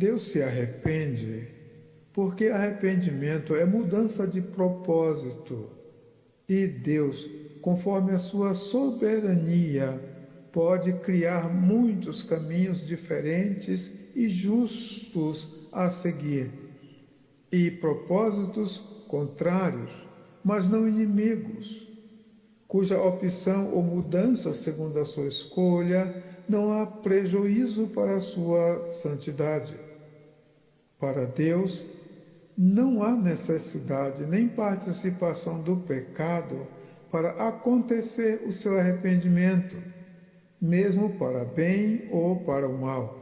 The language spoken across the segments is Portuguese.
Deus se arrepende, porque arrependimento é mudança de propósito. E Deus, conforme a sua soberania, pode criar muitos caminhos diferentes e justos a seguir, e propósitos contrários, mas não inimigos, cuja opção ou mudança segundo a sua escolha não há prejuízo para a sua santidade. Para Deus, não há necessidade nem participação do pecado para acontecer o seu arrependimento, mesmo para bem ou para o mal.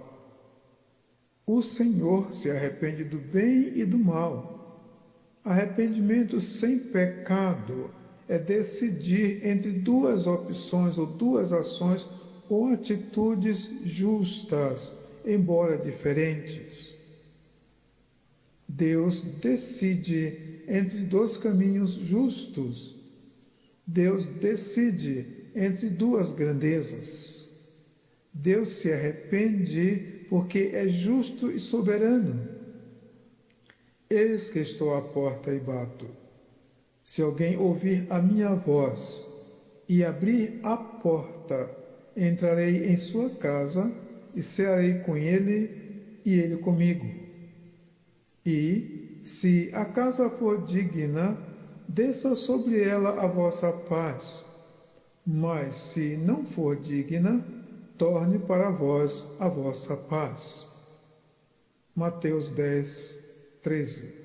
O Senhor se arrepende do bem e do mal. Arrependimento sem pecado é decidir entre duas opções ou duas ações ou atitudes justas, embora diferentes. Deus decide entre dois caminhos justos. Deus decide entre duas grandezas. Deus se arrepende porque é justo e soberano. Eis que estou à porta e bato. Se alguém ouvir a minha voz e abrir a porta, entrarei em sua casa e cearei com ele e ele comigo. E, se a casa for digna, desça sobre ela a vossa paz. Mas, se não for digna, torne para vós a vossa paz. Mateus 10, 13.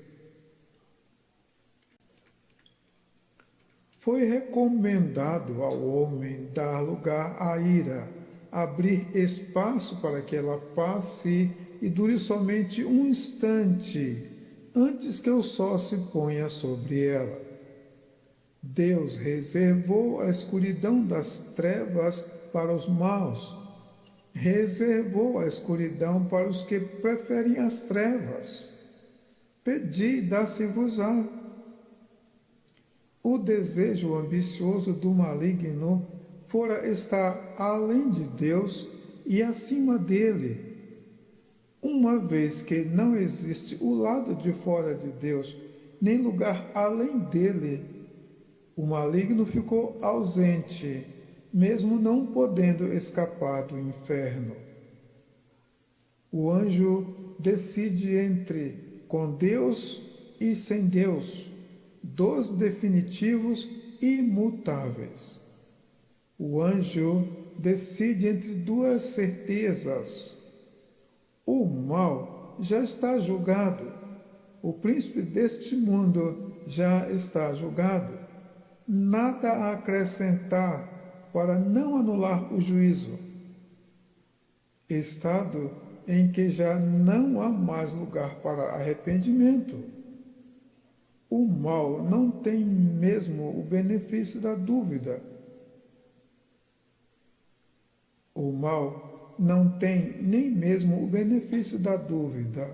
Foi recomendado ao homem dar lugar à ira, abrir espaço para que ela passe e dure somente um instante, antes que o sol se ponha sobre ela. Deus reservou a escuridão das trevas para os maus, reservou a escuridão para os que preferem as trevas. Pedi, dá-se-vos-á. O desejo ambicioso do maligno fora estar além de Deus e acima dele. Uma vez que não existe o lado de fora de Deus, nem lugar além dele, o maligno ficou ausente, mesmo não podendo escapar do inferno. O anjo decide entre com Deus e sem Deus, dos definitivos imutáveis. O anjo decide entre duas certezas. O mal já está julgado. O príncipe deste mundo já está julgado. Nada a acrescentar para não anular o juízo. Estado em que já não há mais lugar para arrependimento. O mal não tem mesmo o benefício da dúvida. O mal não tem nem mesmo o benefício da dúvida.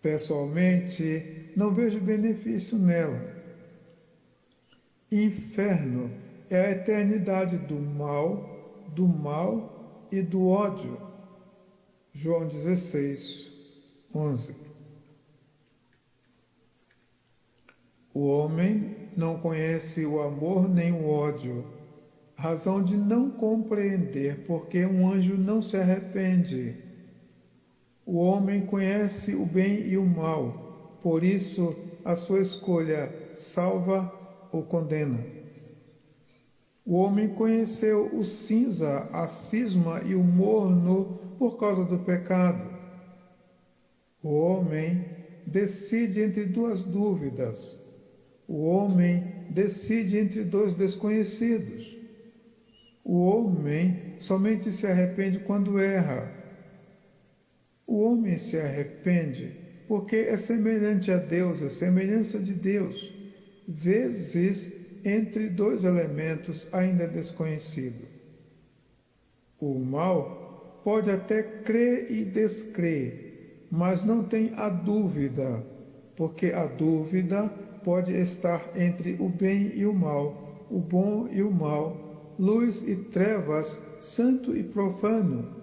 Pessoalmente, não vejo benefício nela. Inferno é a eternidade do mal e do ódio. João 16, 11. O homem não conhece o amor nem o ódio, razão de não compreender porque um anjo não se arrepende. O homem conhece o bem e o mal, por isso a sua escolha salva ou condena. O homem conheceu o cinza, a cisma e o morno por causa do pecado. O homem decide entre duas dúvidas. O homem decide entre dois desconhecidos. O homem somente se arrepende quando erra. O homem se arrepende porque é semelhante a Deus, é semelhança de Deus, vezes entre dois elementos ainda desconhecidos. O mal pode até crer e descrer, mas não tem a dúvida, porque a dúvida pode estar entre o bem e o mal, o bom e o mal, luz e trevas, santo e profano.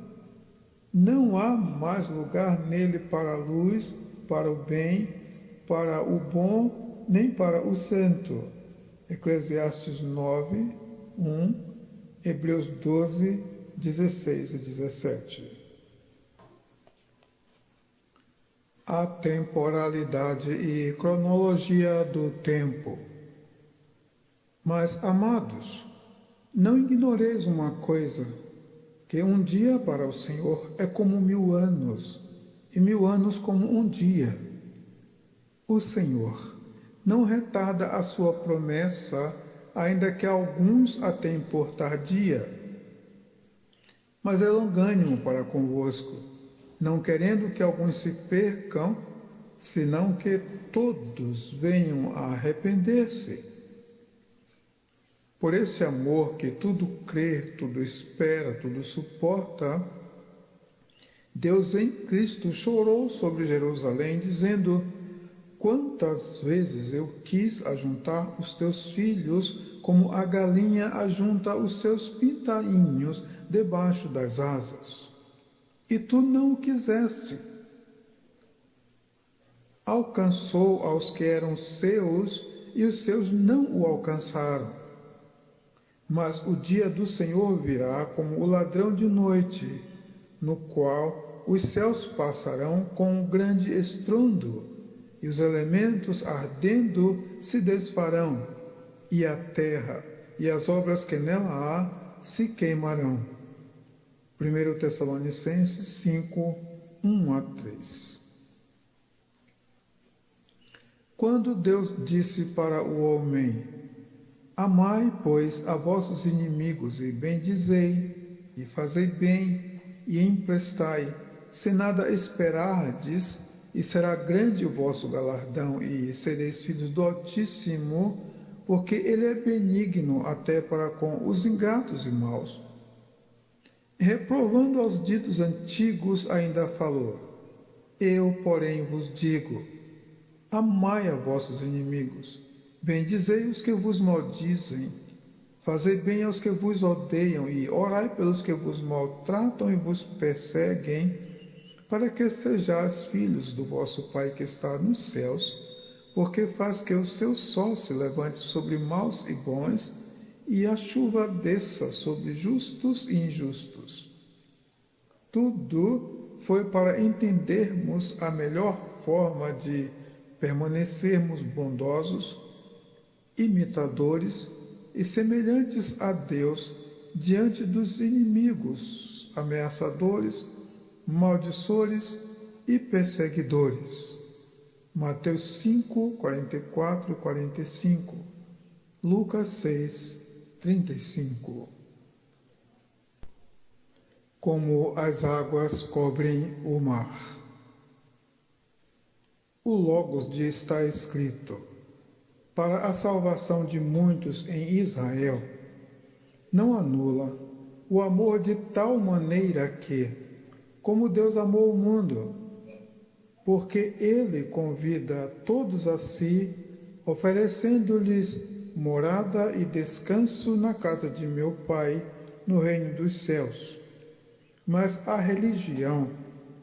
Não há mais lugar nele para a luz, para o bem, para o bom, nem para o santo. Eclesiastes 9, 1, Hebreus 12, 16 e 17. A temporalidade e cronologia do tempo. Mas, amados, não ignoreis uma coisa, que um dia para o Senhor é como 1000 anos, e 1000 anos como um dia. O Senhor não retarda a sua promessa, ainda que alguns a tenham por tardia, mas é longânimo para convosco, não querendo que alguns se percam, senão que todos venham a arrepender-se. Por esse amor que tudo crê, tudo espera, tudo suporta, Deus em Cristo chorou sobre Jerusalém, dizendo: quantas vezes eu quis ajuntar os teus filhos, como a galinha ajunta os seus pintainhos debaixo das asas. E tu não o quiseste. Alcançou aos que eram seus, e os seus não o alcançaram. Mas o dia do Senhor virá como o ladrão de noite, no qual os céus passarão com um grande estrondo, e os elementos ardendo se desfarão, e a terra e as obras que nela há se queimarão. 1 Tessalonicenses 5, 1 a 3. Quando Deus disse para o homem: amai, pois, a vossos inimigos, e bendizei, e fazei bem, e emprestai, se nada esperardes, e será grande o vosso galardão, e sereis filhos do Altíssimo, porque ele é benigno até para com os ingratos e maus. Reprovando aos ditos antigos, ainda falou: eu, porém, vos digo, amai a vossos inimigos, bendizei os que vos maldizem, fazei bem aos que vos odeiam, e orai pelos que vos maltratam e vos perseguem, para que sejais filhos do vosso Pai que está nos céus, porque faz que o seu sol se levante sobre maus e bons, e a chuva desça sobre justos e injustos. Tudo foi para entendermos a melhor forma de permanecermos bondosos, imitadores e semelhantes a Deus diante dos inimigos, ameaçadores, maldiçores e perseguidores. Mateus 5, 44 e 45, Lucas 6, 35. Como as águas cobrem o mar. O Logos de está escrito: para a salvação de muitos em Israel, não anula o amor de tal maneira que, como Deus amou o mundo, porque ele convida todos a si, oferecendo-lhes morada e descanso na casa de meu Pai, no reino dos céus. Mas a religião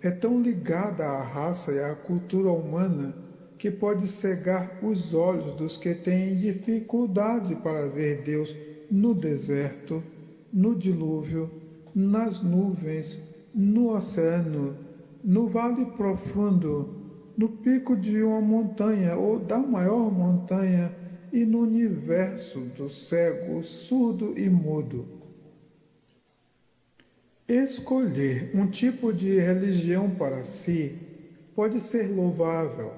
é tão ligada à raça e à cultura humana que pode cegar os olhos dos que têm dificuldade para ver Deus no deserto, no dilúvio, nas nuvens, no oceano, no vale profundo, no pico de uma montanha ou da maior montanha e no universo do cego, surdo e mudo. Escolher um tipo de religião para si pode ser louvável,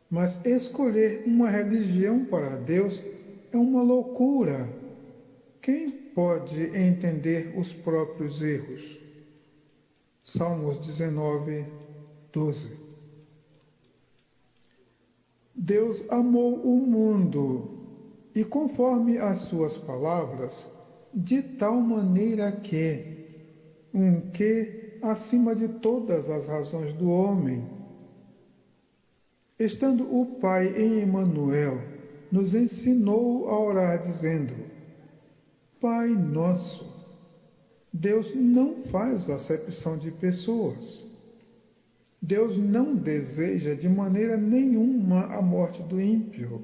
mas escolher uma religião para Deus é uma loucura. Quem pode entender os próprios erros? Salmos 19, 12. Deus amou o mundo e, conforme as suas palavras, de tal maneira que acima de todas as razões do homem. Estando o Pai em Emanuel, nos ensinou a orar dizendo: Pai nosso, Deus não faz acepção de pessoas. Deus não deseja de maneira nenhuma a morte do ímpio.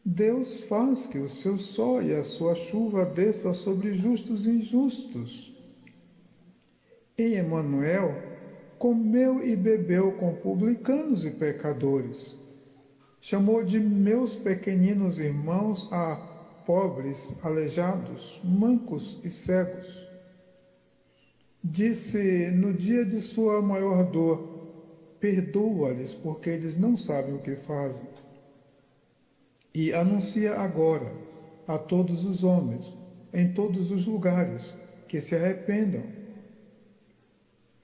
Deus faz que o seu sol e a sua chuva desça sobre justos e injustos. Em Emanuel, comeu e bebeu com publicanos e pecadores. Chamou de meus pequeninos irmãos a pobres, aleijados, mancos e cegos. Disse no dia de sua maior dor: perdoa-lhes, porque eles não sabem o que fazem. E anuncia agora a todos os homens, em todos os lugares, que se arrependam.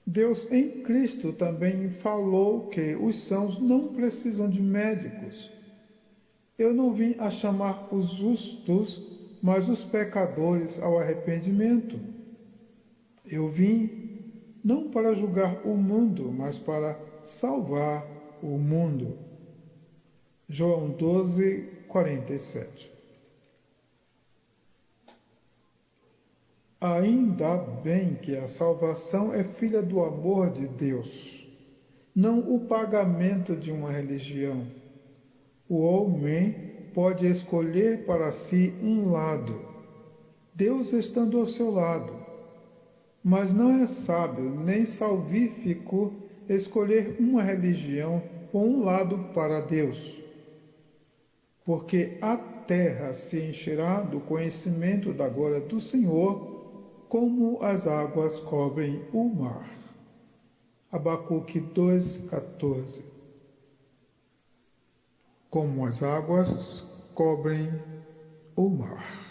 Deus em Cristo também falou que os sãos não precisam de médicos. Eu não vim a chamar os justos, mas os pecadores ao arrependimento. Eu vim não para julgar o mundo, mas para salvar o mundo. João 12, 47. Ainda bem que a salvação é filha do amor de Deus, não o pagamento de uma religião. O homem pode escolher para si um lado, Deus estando ao seu lado, mas não é sábio nem salvífico escolher uma religião ou um lado para Deus, porque a terra se encherá do conhecimento da glória do Senhor, como as águas cobrem o mar. Abacuque 2,14. Como as águas cobrem o mar.